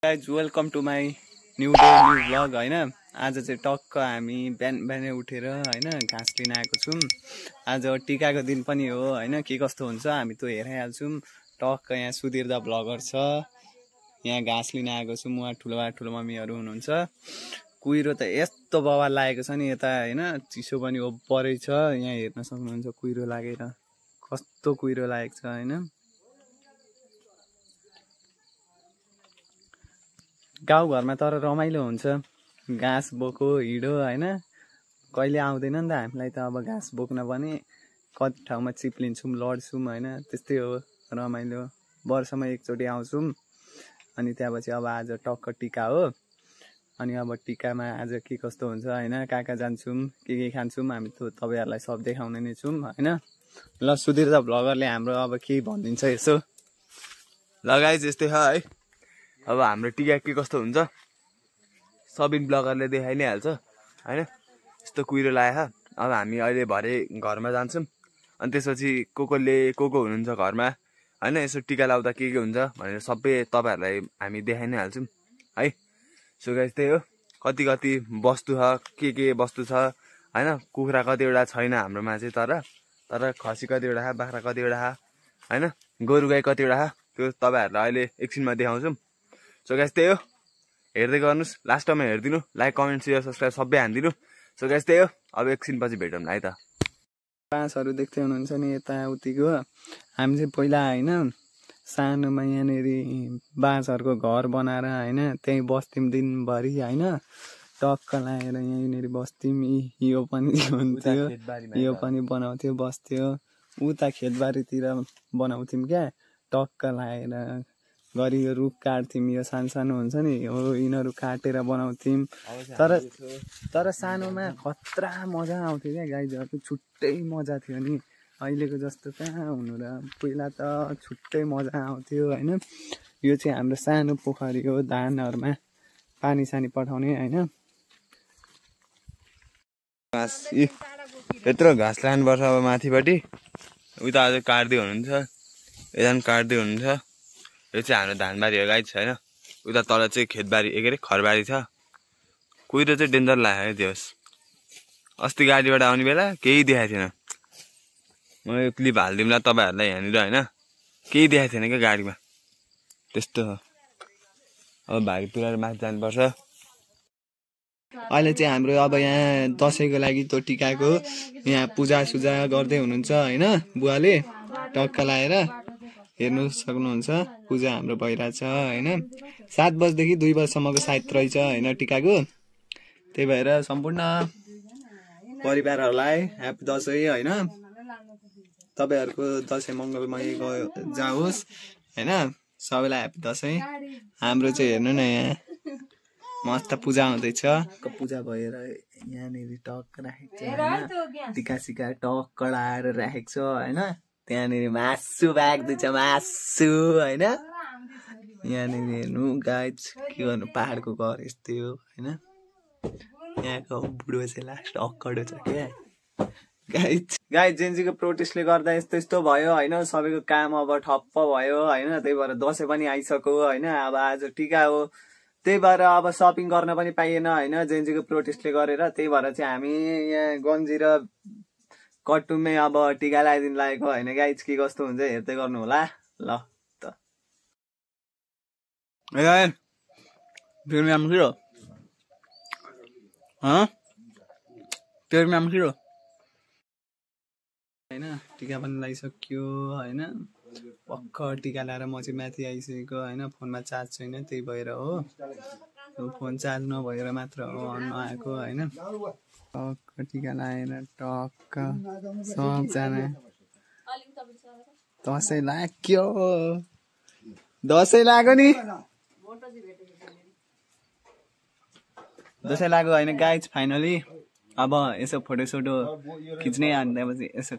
Guys welcome to my new day new vlog हैन। आज चाहिँ टक्क हामी बिहानै उठेर हैन घाँस लिन आएको छौँ। आज टिकाको दिन पनि हो हैन, के कस्तो हुन्छ हामी त हेराइहाल्छौँ। टक्क यहाँ सुधीर दा भ्लगर छ, यहाँ घाँस लिन आएको छौँ। उहाँ ठुलो मम्मीहरू हुनुहुन्छ। कुहिरो त यस्तो बवाल लागेको छ नि यता हैन, चिसो पनि ओभरै छ। यहाँ हेर्न सक्नुहुन्छ कुहिरो लागेर कस्तो कुहिरो लागेको छ हैन। गाउँघरमा तर रमाइलो हुन्छ, घाँस बोको हिँडो हैन। कहिले आउँदैन नि त हामीलाई त अब घाँस बोक्न पनि, कति ठाउँमा चिप्लिन्छौँ लड्छौँ हैन। त्यस्तै हो रमाइलो। वर्षमा एकचोटि आउँछौँ अनि त्यहाँपछि अब आज टक्क टिका हो। अनि अब टिकामा आज के कस्तो हुन्छ हैन, कहाँ जान्छौँ, के खान्छौँ हामी त तपाईँहरूलाई सब देखाउने नै छौँ हैन। ल सुधीर दा भ्लगरले हाम्रो अब के भनिदिन्छ यसो। ल गाइज यस्तै छ है, अब हाम्रो टिका के कस्तो हुन्छ सबिन ब्लगरले देखाइ नै हाल्छ हैन। यस्तो कुहिरो लाग्यो। अब हामी अहिले भरे घरमा जान्छौँ अनि त्यसपछि को हुनुहुन्छ घरमा हैन, यसो टिका लाउँदा के हुन्छ भनेर सबै तपाईहरुलाई हामी देखाइ नै हाल्छौँ है। सो गाइज त्यही हो, कति वस्तु छ, के वस्तु छ हैन। कुखुरा कतिवटा छैन हाम्रोमा चाहिँ, तर खसी कतिवटा छ, बाख्रा कतिवटा छ हैन, गोरु गाई कतिवटा छ, त्यो तपाईहरुलाई अहिले एकछिनमा देखाउँछौँ। सो गाइज त्यही हो, हेर्दै गर्नुहोस्, लास्टमा हेरिदिनु, लाइक कमेन्ट शेयर सब्सक्राइब सबै हानिदिनु। सो गाइज त्यही हो, अब एकछिनपछि भेटौँ है त। बाँसहरू देख्दै हुनुहुन्छ नि यताउतिको। हामी चाहिँ पहिला होइन सानोमा यहाँनिर बाँसहरूको घर बनाएर होइन त्यहीँ बस्थ्यौँ दिनभरि होइन। टक्क लगाएर यहीँनिर बस्थ्यौँ। यो पनि हुन्थ्यो, यो पनि बनाउँथ्यो बस्थ्यो। उता खेतबारीतिर बनाउँथ्यौँ क्या, टक्क लगाएर घरि यो रुख काट्थ्यौँ। यो सानो हुन्छ नि हो, यिनीहरू काटेर बनाउँथ्यौँ। तर सानोमा खतरा मजा आउँथ्यो क्या, गाईहरू छुट्टै मजा थियो नि। अहिलेको जस्तो कहाँ हुनु र, पहिला त छुट्टै मजा आउँथ्यो होइन। यो चाहिँ हाम्रो सानो पोखरी हो, धानहरूमा पानी सानी पठाउने होइन। घाँस यत्रो घाँस लानुपर्छ अब माथिपट्टि। उता अझै काट्दै हुनुहुन्छ, यता पनि काट्दै हुनुहुन्छ। यो चाहिँ हाम्रो धानबारी हो गाइज होइन। उता तल चाहिँ खेतबारी के अरे खरबारी छ। कुहिरो चाहिँ डेन्जर लाग्यो त्यो। अस्ति गाडीबाट आउने बेला केही देखाएको थिएन। म यो क्लिप हालिदिउँला तपाईँहरूलाई यहाँनिर होइन, केही देखाएको थिएन क्या गाडीमा, त्यस्तो हो। अब भाइ तुरेर माथि जानुपर्छ। अहिले चाहिँ हाम्रो अब यहाँ दसैँको लागि त्यो टिकाको यहाँ पूजासुजा गर्दै हुनुहुन्छ होइन। बुवाले टक्क लाएर हेर्नु सक्नुहुन्छ, पूजा हाम्रो भइरहेछ होइन। 7 बजेदेखि 2 बजेसम्मको सायद रहेछ होइन टिकाको। त्यही भएर सम्पूर्ण परिवारहरूलाई ह्याप्पी दसैँ होइन। तपाईँहरूको दसैँ मङ्गलमय जाओस् होइन, सबैलाई ह्याप्पी दसैँ। हाम्रो चाहिँ हेर्नु न यहाँ मस्त पूजा हुँदैछ। पूजा भएर यहाँनिर टक्क राखेको छ होइन, टिका सिका टक्क लगाएर राखेको छ होइन। त्यहाँनिर मासु पाक्दैछ, मासु होइन। यहाँनिर हेर्नु गाइज के गर्नु, पहाडको घर यस्तै हो होइन। यहाँको बुढो चाहिँ लास्ट अक्कडो छ क्या गाइज। जेन्जीको प्रोटेस्टले गर्दा यस्तो भयो होइन। सबैको काम अब ठप्प भयो होइन। त्यही भएर दसैँ पनि आइसक्यो होइन। अब आज टिका हो, त्यही भएर अब सपिङ गर्न पनि पाइएन होइन जेन्जीको प्रोटेस्टले गरेर। त्यही भएर चाहिँ हामी यहाँ गन्जी र कट्टुमै अब टिका लगाइदिनु लागेको होइन गाइज। के कस्तो हुन्छ हेर्दै गर्नु होला ल त। तेरो नाम के हो? तेरो नाम के हो होइन। टिका पनि लगाइसक्यो होइन। पक्क टिका लगाएर म चाहिँ माथि आइसकेको होइन। फोनमा चार्ज छैन, त्यही भएर हो। फोन चार्ज नभएर मात्र हो नआएको होइन। टक्क टिका लगाएर टक्क सबजना दसैँ लाग्यो, दसैँ लाग्यो नि, दसैँ लाग्यो होइन गाइज। फाइनली अब यसो फोटोसोटो खिच्ने अनि त्यसपछि यसो